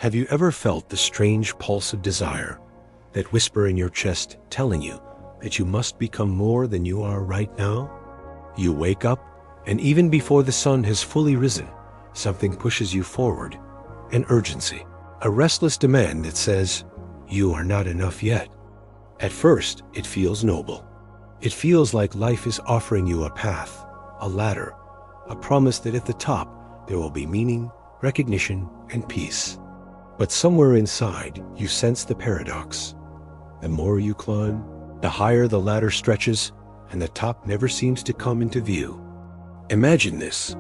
Have you ever felt the strange pulse of desire, that whisper in your chest telling you that you must become more than you are right now? You wake up, and even before the sun has fully risen, something pushes you forward, an urgency, a restless demand that says, you are not enough yet. At first, it feels noble. It feels like life is offering you a path, a ladder, a promise that at the top there will be meaning, recognition, and peace. But somewhere inside, you sense the paradox. The more you climb, the higher the ladder stretches, and the top never seems to come into view. Imagine this.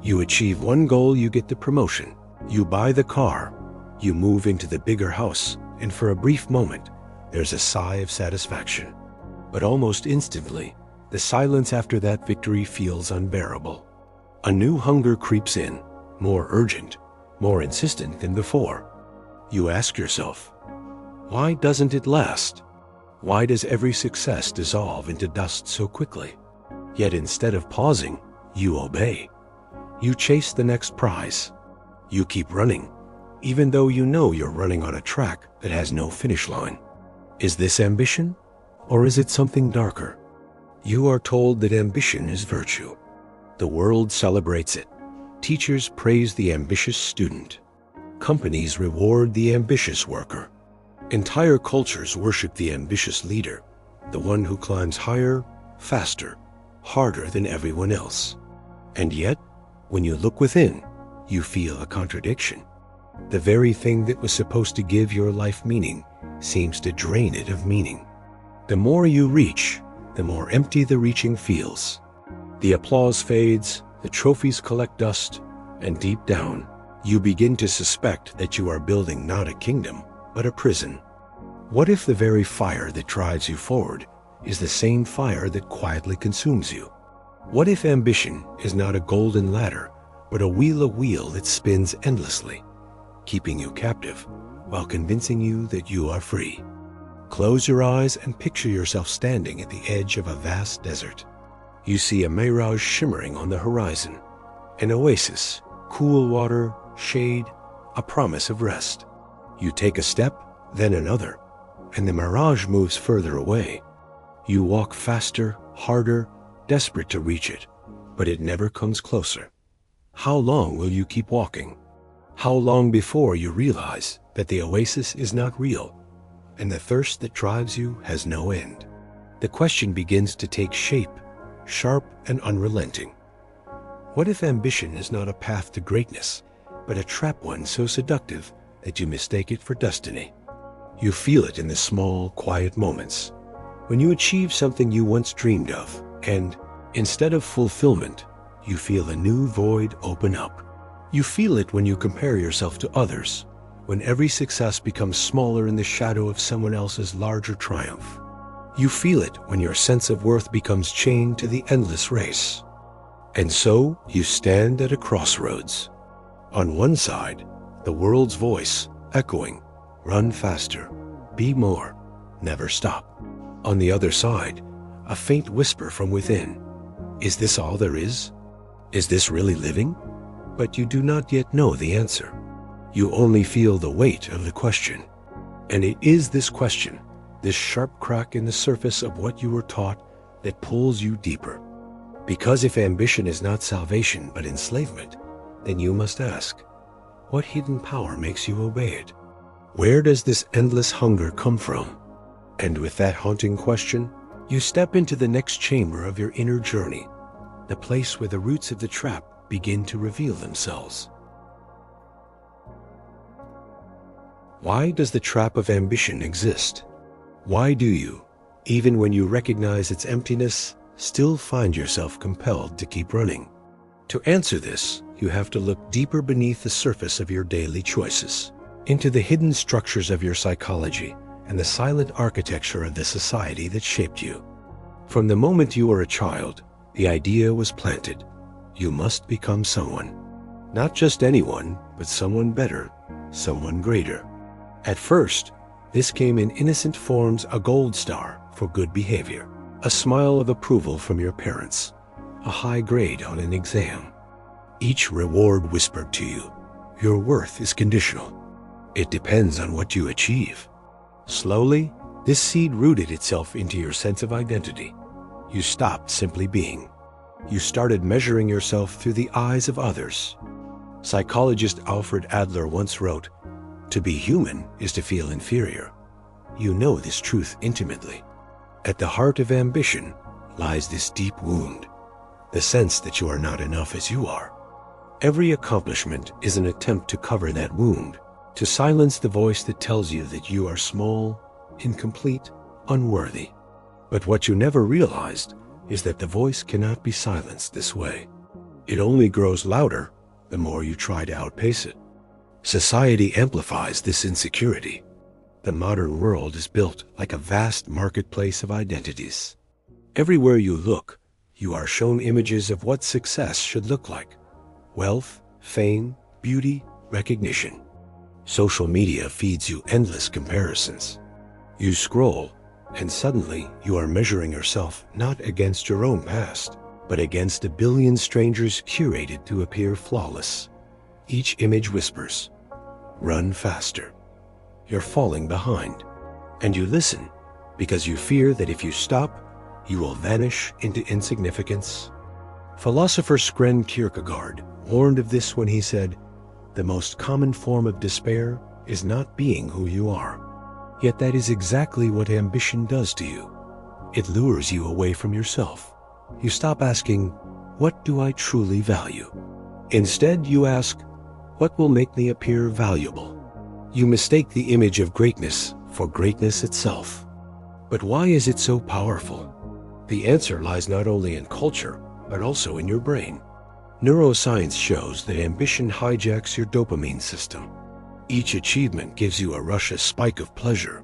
You achieve one goal, you get the promotion. You buy the car. You move into the bigger house, and for a brief moment, there's a sigh of satisfaction. But almost instantly, the silence after that victory feels unbearable. A new hunger creeps in, more urgent, more insistent than before. You ask yourself, why doesn't it last? Why does every success dissolve into dust so quickly? Yet instead of pausing, you obey. You chase the next prize. You keep running, even though you know you're running on a track that has no finish line. Is this ambition, or is it something darker? You are told that ambition is virtue. The world celebrates it. Teachers praise the ambitious student. Companies reward the ambitious worker. Entire cultures worship the ambitious leader, the one who climbs higher, faster, harder than everyone else. And yet, when you look within, you feel a contradiction. The very thing that was supposed to give your life meaning seems to drain it of meaning. The more you reach, the more empty the reaching feels. The applause fades, the trophies collect dust, and deep down, you begin to suspect that you are building not a kingdom, but a prison. What if the very fire that drives you forward is the same fire that quietly consumes you? What if ambition is not a golden ladder, but a wheel that spins endlessly, keeping you captive while convincing you that you are free? Close your eyes and picture yourself standing at the edge of a vast desert. You see a mirage shimmering on the horizon, an oasis, cool water, shade, a promise of rest. You take a step, then another, and the mirage moves further away. You walk faster, harder, desperate to reach it, but it never comes closer. How long will you keep walking? How long before you realize that the oasis is not real, and the thirst that drives you has no end? The question begins to take shape, sharp and unrelenting. What if ambition is not a path to greatness, but a trap one so seductive that you mistake it for destiny? You feel it in the small, quiet moments, when you achieve something you once dreamed of, and instead of fulfillment, you feel a new void open up. You feel it when you compare yourself to others, when every success becomes smaller in the shadow of someone else's larger triumph. You feel it when your sense of worth becomes chained to the endless race. And so you stand at a crossroads. On one side, the world's voice echoing, run faster, be more, never stop. On the other side, a faint whisper from within, is this all there is? Is this really living? But you do not yet know the answer. You only feel the weight of the question. And it is this question, this sharp crack in the surface of what you were taught, that pulls you deeper. Because if ambition is not salvation but enslavement, then you must ask, what hidden power makes you obey it? Where does this endless hunger come from? And with that haunting question, you step into the next chamber of your inner journey, the place where the roots of the trap begin to reveal themselves. Why does the trap of ambition exist? Why do you, even when you recognize its emptiness, still find yourself compelled to keep running? To answer this, you have to look deeper beneath the surface of your daily choices, into the hidden structures of your psychology and the silent architecture of the society that shaped you. From the moment you were a child, the idea was planted. You must become someone. Not just anyone, but someone better, someone greater. At first, this came in innocent forms: a gold star for good behavior, a smile of approval from your parents, a high grade on an exam. Each reward whispered to you, your worth is conditional. It depends on what you achieve. Slowly, this seed rooted itself into your sense of identity. You stopped simply being. You started measuring yourself through the eyes of others. Psychologist Alfred Adler once wrote, "To be human is to feel inferior." You know this truth intimately. At the heart of ambition lies this deep wound, the sense that you are not enough as you are. Every accomplishment is an attempt to cover that wound, to silence the voice that tells you that you are small, incomplete, unworthy. But what you never realized is that the voice cannot be silenced this way. It only grows louder the more you try to outpace it. Society amplifies this insecurity. The modern world is built like a vast marketplace of identities. Everywhere you look, you are shown images of what success should look like: wealth, fame, beauty, recognition. Social media feeds you endless comparisons. You scroll, and suddenly you are measuring yourself not against your own past, but against a billion strangers curated to appear flawless. Each image whispers, "Run faster. You're falling behind." And you listen because you fear that if you stop, you will vanish into insignificance. Philosopher Søren Kierkegaard warned of this when he said, "The most common form of despair is not being who you are." Yet that is exactly what ambition does to you. It lures you away from yourself. You stop asking, "What do I truly value?" Instead, you ask, "What will make me appear valuable?" You mistake the image of greatness for greatness itself. But why is it so powerful? The answer lies not only in culture, but also in your brain. Neuroscience shows that ambition hijacks your dopamine system. Each achievement gives you a rush, a spike of pleasure.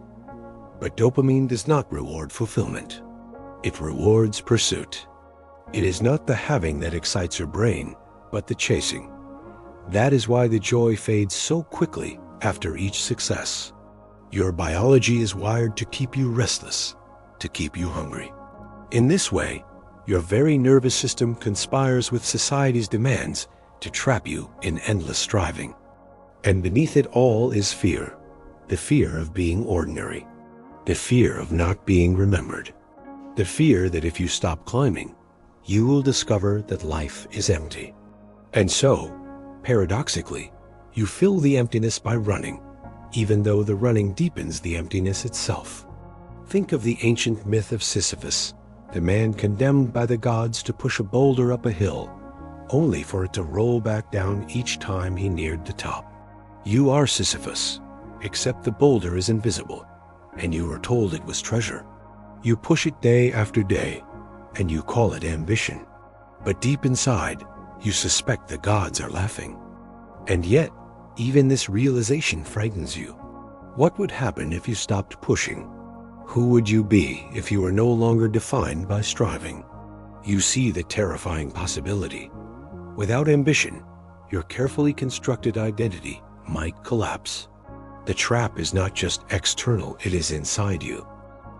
But dopamine does not reward fulfillment. It rewards pursuit. It is not the having that excites your brain, but the chasing. That is why the joy fades so quickly after each success. Your biology is wired to keep you restless, to keep you hungry. In this way, your very nervous system conspires with society's demands to trap you in endless striving. And beneath it all is fear, the fear of being ordinary, the fear of not being remembered, the fear that if you stop climbing, you will discover that life is empty. And so, paradoxically, you fill the emptiness by running, even though the running deepens the emptiness itself. Think of the ancient myth of Sisyphus, the man condemned by the gods to push a boulder up a hill, only for it to roll back down each time he neared the top. You are Sisyphus, except the boulder is invisible, and you are told it was treasure. You push it day after day, and you call it ambition. But deep inside, you suspect the gods are laughing. And yet, even this realization frightens you. What would happen if you stopped pushing? Who would you be if you were no longer defined by striving? You see the terrifying possibility. Without ambition, your carefully constructed identity might collapse. The trap is not just external, it is inside you.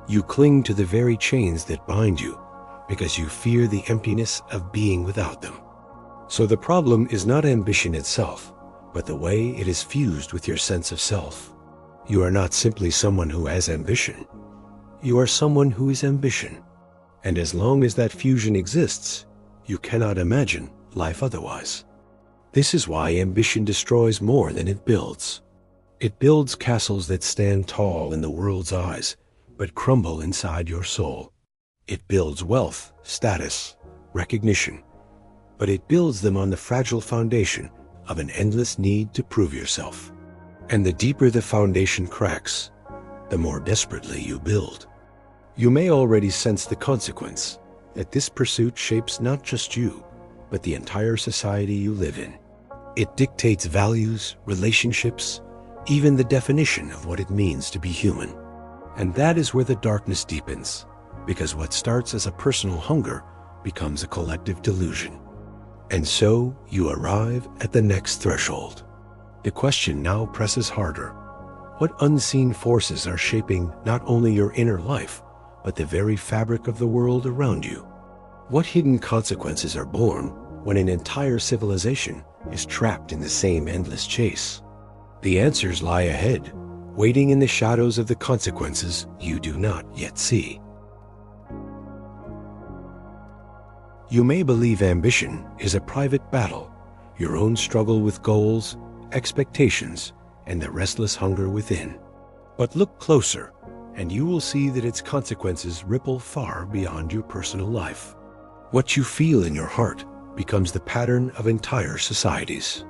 You cling to the very chains that bind you because you fear the emptiness of being without them. So the problem is not ambition itself, but the way it is fused with your sense of self. You are not simply someone who has ambition. You are someone who is ambition. And as long as that fusion exists, you cannot imagine life otherwise. This is why ambition destroys more than it builds. It builds castles that stand tall in the world's eyes, but crumble inside your soul. It builds wealth, status, recognition, but it builds them on the fragile foundation of an endless need to prove yourself. And the deeper the foundation cracks, the more desperately you build. You may already sense the consequence, that this pursuit shapes not just you, but the entire society you live in. It dictates values, relationships, even the definition of what it means to be human. And that is where the darkness deepens, because what starts as a personal hunger becomes a collective delusion. And so you arrive at the next threshold. The question now presses harder. What unseen forces are shaping not only your inner life, but the very fabric of the world around you? What hidden consequences are born when an entire civilization is trapped in the same endless chase? The answers lie ahead, waiting in the shadows of the consequences you do not yet see. You may believe ambition is a private battle, your own struggle with goals, expectations, and the restless hunger within. But look closer, and you will see that its consequences ripple far beyond your personal life. What you feel in your heart becomes the pattern of entire societies.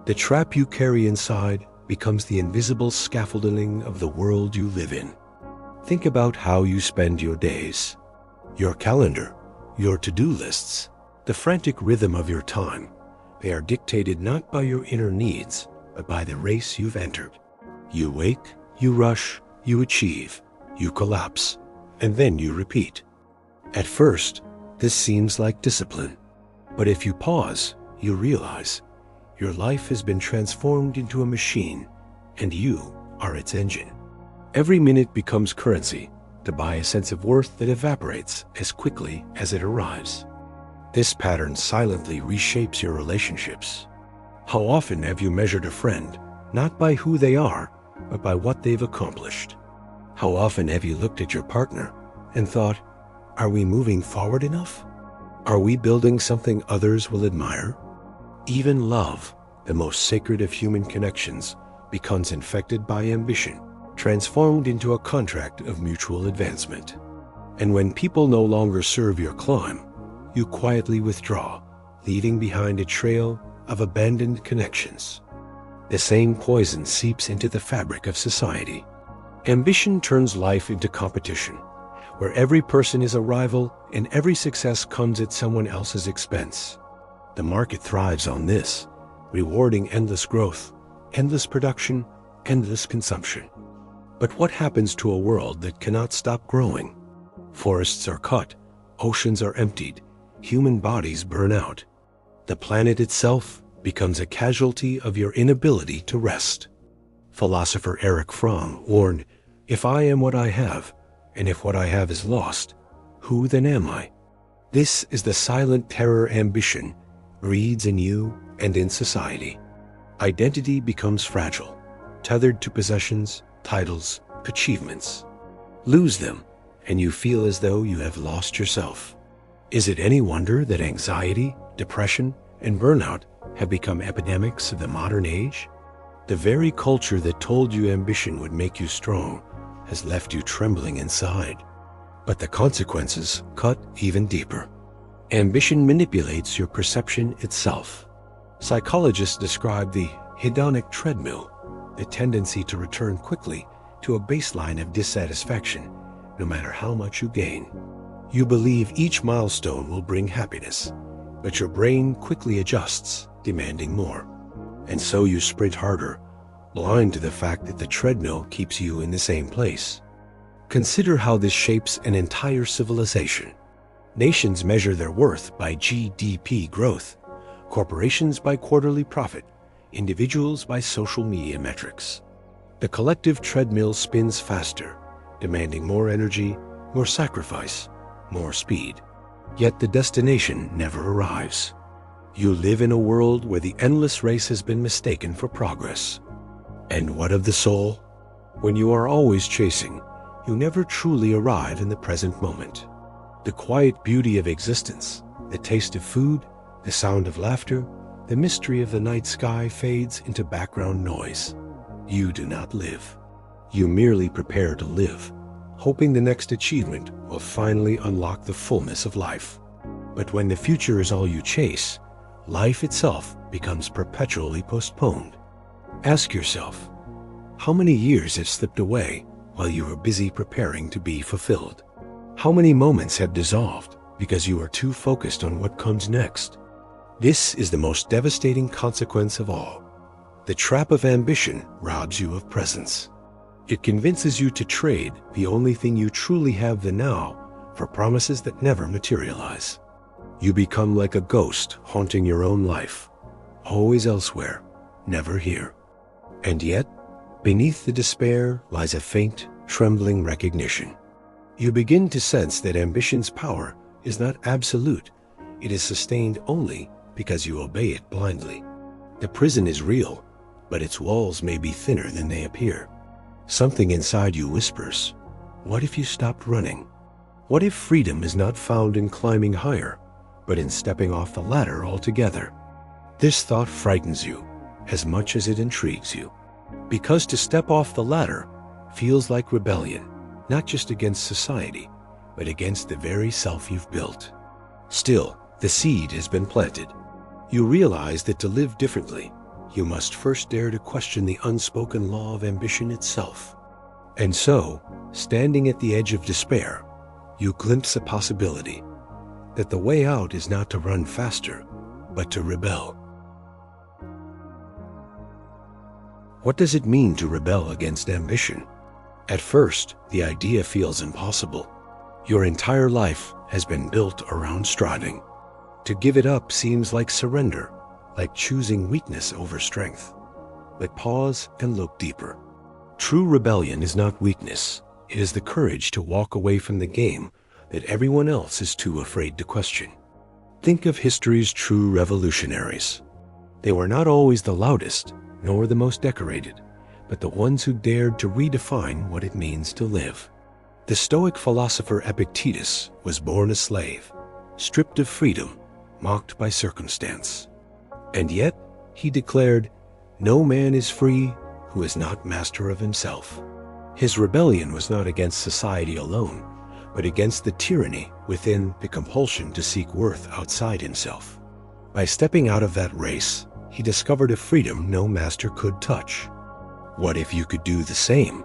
The trap you carry inside becomes the invisible scaffolding of the world you live in. Think about how you spend your days, your calendar, your to-do lists, the frantic rhythm of your time. They are dictated not by your inner needs, but by the race you've entered. You wake, you rush, you achieve, you collapse, and then you repeat. At first, this seems like discipline. But if you pause, you realize your life has been transformed into a machine, and you are its engine. Every minute becomes currency to buy a sense of worth that evaporates as quickly as it arrives. This pattern silently reshapes your relationships. How often have you measured a friend, not by who they are, but by what they've accomplished? How often have you looked at your partner and thought, are we moving forward enough? Are we building something others will admire? Even love, the most sacred of human connections, becomes infected by ambition, transformed into a contract of mutual advancement. And when people no longer serve your climb, you quietly withdraw, leaving behind a trail of abandoned connections. The same poison seeps into the fabric of society. Ambition turns life into competition, where every person is a rival and every success comes at someone else's expense. The market thrives on this, rewarding endless growth, endless production, endless consumption. But what happens to a world that cannot stop growing? Forests are cut, oceans are emptied, human bodies burn out. The planet itself becomes a casualty of your inability to rest. Philosopher Erich Fromm warned, "If I am what I have, and if what I have is lost, who then am I?" This is the silent terror ambition breeds in you and in society. Identity becomes fragile, tethered to possessions, titles, achievements. Lose them, and you feel as though you have lost yourself. Is it any wonder that anxiety, depression, and burnout have become epidemics of the modern age? The very culture that told you ambition would make you strong has left you trembling inside. But the consequences cut even deeper. Ambition manipulates your perception itself. Psychologists describe the hedonic treadmill, the tendency to return quickly to a baseline of dissatisfaction, no matter how much you gain. You believe each milestone will bring happiness, but your brain quickly adjusts, demanding more. And so you sprint harder, blind to the fact that the treadmill keeps you in the same place. Consider how this shapes an entire civilization. Nations measure their worth by GDP growth, corporations by quarterly profit, individuals by social media metrics. The collective treadmill spins faster, demanding more energy, more sacrifice, more speed. Yet the destination never arrives. You live in a world where the endless race has been mistaken for progress. And what of the soul? When you are always chasing, you never truly arrive in the present moment. The quiet beauty of existence, the taste of food, the sound of laughter, the mystery of the night sky fades into background noise. You do not live. You merely prepare to live, hoping the next achievement will finally unlock the fullness of life. But when the future is all you chase, life itself becomes perpetually postponed. Ask yourself, how many years have slipped away while you were busy preparing to be fulfilled? How many moments have dissolved because you are too focused on what comes next? This is the most devastating consequence of all. The trap of ambition robs you of presence. It convinces you to trade the only thing you truly have, the now, for promises that never materialize. You become like a ghost haunting your own life, always elsewhere, never here. And yet, beneath the despair lies a faint, trembling recognition. You begin to sense that ambition's power is not absolute. It is sustained only because you obey it blindly. The prison is real, but its walls may be thinner than they appear. Something inside you whispers, what if you stopped running? What if freedom is not found in climbing higher, but in stepping off the ladder altogether? This thought frightens you as much as it intrigues you, because to step off the ladder feels like rebellion, not just against society, but against the very self you've built. Still, the seed has been planted. You realize that to live differently, you must first dare to question the unspoken law of ambition itself. And so, standing at the edge of despair, you glimpse a possibility, that the way out is not to run faster, but to rebel. What does it mean to rebel against ambition? At first, the idea feels impossible. Your entire life has been built around striving. To give it up seems like surrender, like choosing weakness over strength. But pause and look deeper. True rebellion is not weakness. It is the courage to walk away from the game that everyone else is too afraid to question. Think of history's true revolutionaries. They were not always the loudest, nor the most decorated, but the ones who dared to redefine what it means to live. The Stoic philosopher Epictetus was born a slave, stripped of freedom, mocked by circumstance. And yet, he declared, "No man is free who is not master of himself." His rebellion was not against society alone, but against the tyranny within the compulsion to seek worth outside himself. By stepping out of that race, he discovered a freedom no master could touch. What if you could do the same?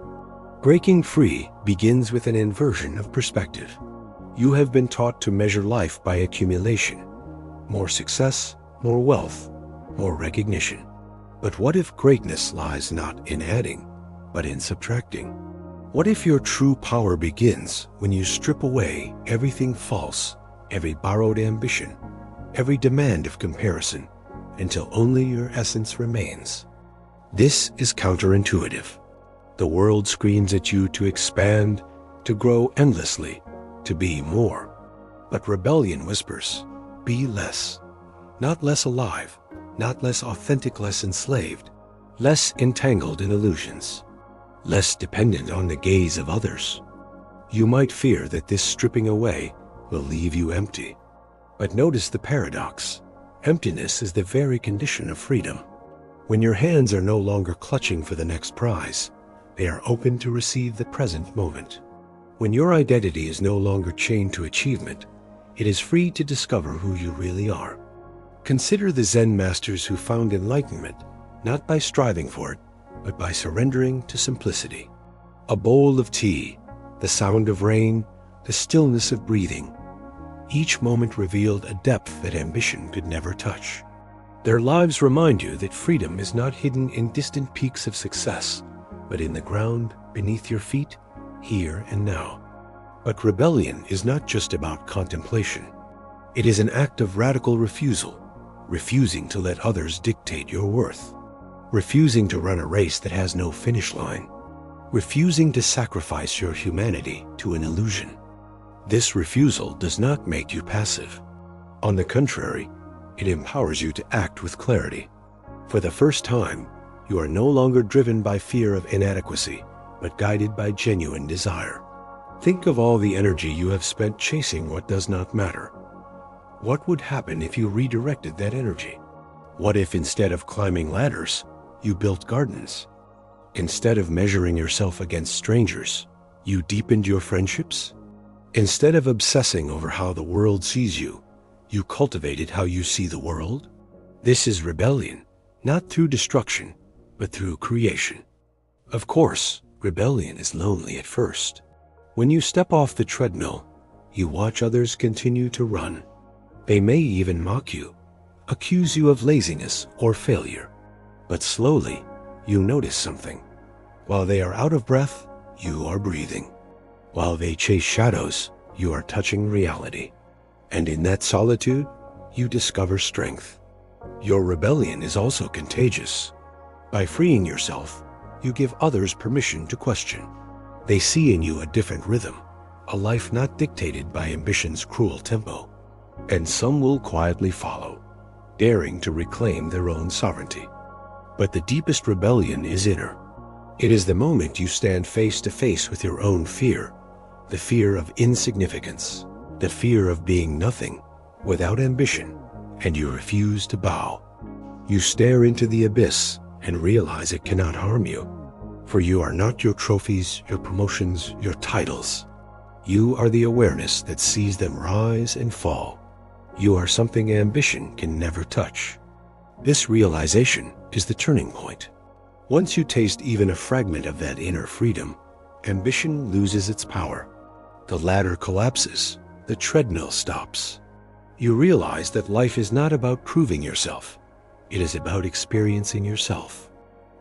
Breaking free begins with an inversion of perspective. You have been taught to measure life by accumulation. More success, more wealth, more recognition. But what if greatness lies not in adding, but in subtracting? What if your true power begins when you strip away everything false, every borrowed ambition, every demand of comparison, until only your essence remains? This is counterintuitive. The world screams at you to expand, to grow endlessly, to be more. But rebellion whispers, be less. Not less alive, not less authentic, less enslaved, less entangled in illusions, less dependent on the gaze of others. You might fear that this stripping away will leave you empty. But notice the paradox. Emptiness is the very condition of freedom. When your hands are no longer clutching for the next prize, they are open to receive the present moment. When your identity is no longer chained to achievement, it is free to discover who you really are. Consider the Zen masters who found enlightenment, not by striving for it, but by surrendering to simplicity. A bowl of tea, the sound of rain, the stillness of breathing. Each moment revealed a depth that ambition could never touch. Their lives remind you that freedom is not hidden in distant peaks of success, but in the ground beneath your feet, here and now. But rebellion is not just about contemplation. It is an act of radical refusal, refusing to let others dictate your worth, refusing to run a race that has no finish line, refusing to sacrifice your humanity to an illusion. This refusal does not make you passive. On the contrary, it empowers you to act with clarity. For the first time, you are no longer driven by fear of inadequacy, but guided by genuine desire. Think of all the energy you have spent chasing what does not matter. What would happen if you redirected that energy? What if instead of climbing ladders, you built gardens? Instead of measuring yourself against strangers, you deepened your friendships? Instead of obsessing over how the world sees you, you cultivated how you see the world? This is rebellion, not through destruction, but through creation. Of course, rebellion is lonely at first. When you step off the treadmill, you watch others continue to run. They may even mock you, accuse you of laziness or failure. But slowly, you notice something. While they are out of breath, you are breathing. While they chase shadows, you are touching reality. And in that solitude, you discover strength. Your rebellion is also contagious. By freeing yourself, you give others permission to question. They see in you a different rhythm, a life not dictated by ambition's cruel tempo. And some will quietly follow, daring to reclaim their own sovereignty. But the deepest rebellion is inner. It is the moment you stand face to face with your own fear, the fear of insignificance, the fear of being nothing, without ambition, and you refuse to bow. You stare into the abyss and realize it cannot harm you, for you are not your trophies, your promotions, your titles. You are the awareness that sees them rise and fall. You are something ambition can never touch. This realization is the turning point. Once you taste even a fragment of that inner freedom, ambition loses its power. The ladder collapses, the treadmill stops. You realize that life is not about proving yourself. It is about experiencing yourself.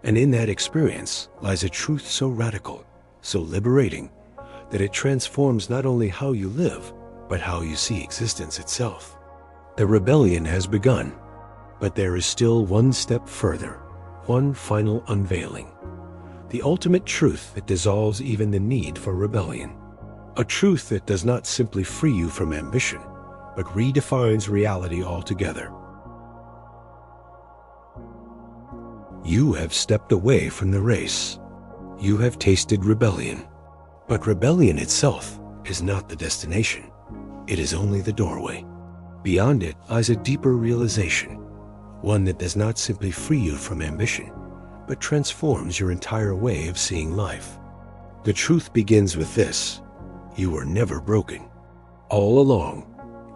And in that experience lies a truth so radical, so liberating, that it transforms not only how you live, but how you see existence itself. The rebellion has begun, but there is still one step further, one final unveiling. The ultimate truth that dissolves even the need for rebellion. A truth that does not simply free you from ambition, but redefines reality altogether. You have stepped away from the race. You have tasted rebellion. But rebellion itself is not the destination. It is only the doorway. Beyond it lies a deeper realization, one that does not simply free you from ambition, but transforms your entire way of seeing life. The truth begins with this: you were never broken. All along,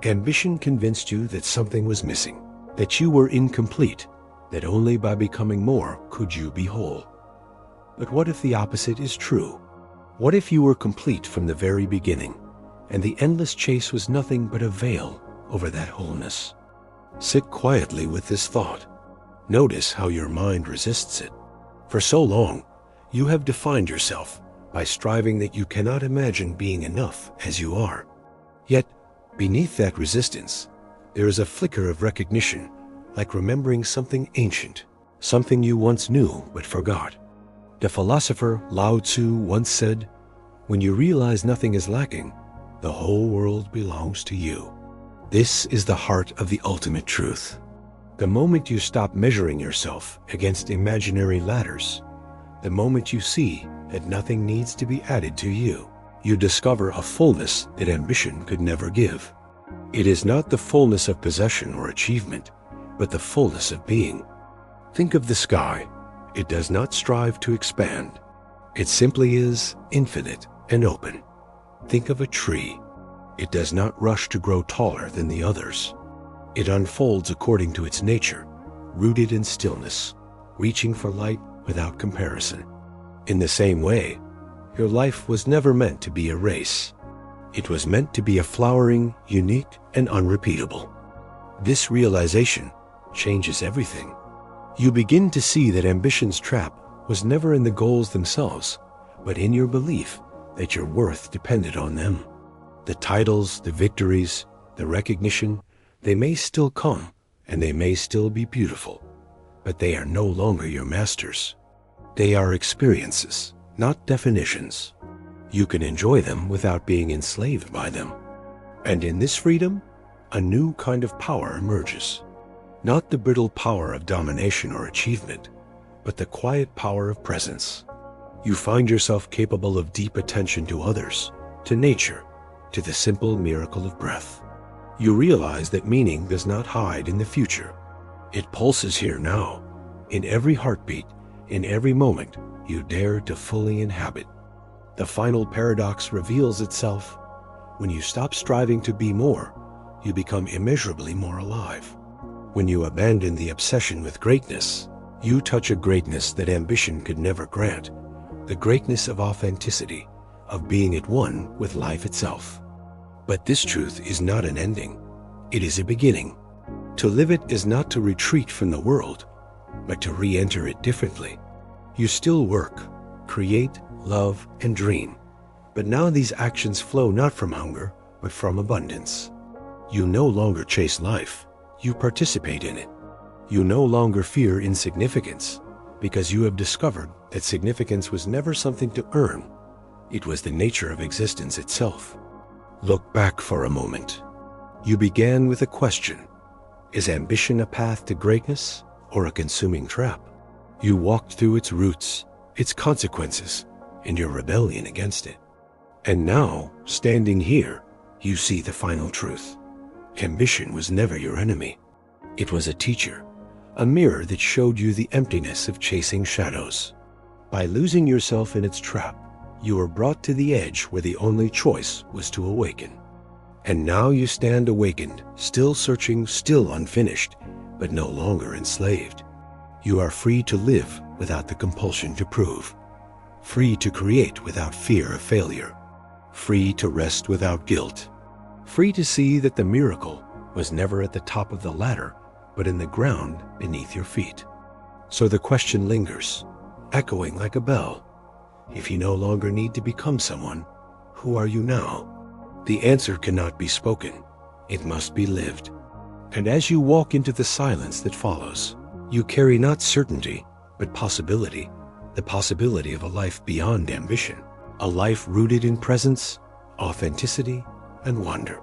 ambition convinced you that something was missing, that you were incomplete, that only by becoming more could you be whole. But what if the opposite is true? What if you were complete from the very beginning, and the endless chase was nothing but a veil over that wholeness? Sit quietly with this thought. Notice how your mind resists it. For so long, you have defined yourself by striving that you cannot imagine being enough as you are. Yet, beneath that resistance, there is a flicker of recognition, like remembering something ancient, something you once knew but forgot. The philosopher Lao Tzu once said, "When you realize nothing is lacking, the whole world belongs to you." This is the heart of the ultimate truth. The moment you stop measuring yourself against imaginary ladders, the moment you see that nothing needs to be added to you, you discover a fullness that ambition could never give. It is not the fullness of possession or achievement, but the fullness of being. Think of the sky. It does not strive to expand. It simply is infinite and open. Think of a tree. It does not rush to grow taller than the others. It unfolds according to its nature, rooted in stillness, reaching for light without comparison. In the same way, your life was never meant to be a race. It was meant to be a flowering, unique, and unrepeatable. This realization changes everything. You begin to see that ambition's trap was never in the goals themselves, but in your belief that your worth depended on them. The titles, the victories, the recognition, they may still come, and they may still be beautiful, but they are no longer your masters. They are experiences, not definitions. You can enjoy them without being enslaved by them. And in this freedom, a new kind of power emerges. Not the brittle power of domination or achievement, but the quiet power of presence. You find yourself capable of deep attention to others, to nature, to the simple miracle of breath. You realize that meaning does not hide in the future. It pulses here now, in every heartbeat, in every moment you dare to fully inhabit. The final paradox reveals itself. When you stop striving to be more, you become immeasurably more alive. When you abandon the obsession with greatness, you touch a greatness that ambition could never grant, the greatness of authenticity, of being at one with life itself. But this truth is not an ending. It is a beginning. To live it is not to retreat from the world, but to re-enter it differently. You still work, create, love, and dream. But now these actions flow not from hunger, but from abundance. You no longer chase life. You participate in it. You no longer fear insignificance, because you have discovered that significance was never something to earn. It was the nature of existence itself. Look back for a moment. You began with a question. Is ambition a path to greatness or a consuming trap? You walked through its roots, its consequences, and your rebellion against it. And now, standing here, you see the final truth. Ambition was never your enemy. It was a teacher, a mirror that showed you the emptiness of chasing shadows. By losing yourself in its trap, you were brought to the edge where the only choice was to awaken. And now you stand awakened, still searching, still unfinished, but no longer enslaved. You are free to live without the compulsion to prove, free to create without fear of failure, free to rest without guilt, free to see that the miracle was never at the top of the ladder, but in the ground beneath your feet. So the question lingers, echoing like a bell. If you no longer need to become someone, who are you now? The answer cannot be spoken. It must be lived. And as you walk into the silence that follows, you carry not certainty, but possibility, the possibility of a life beyond ambition, a life rooted in presence, authenticity, and wonder.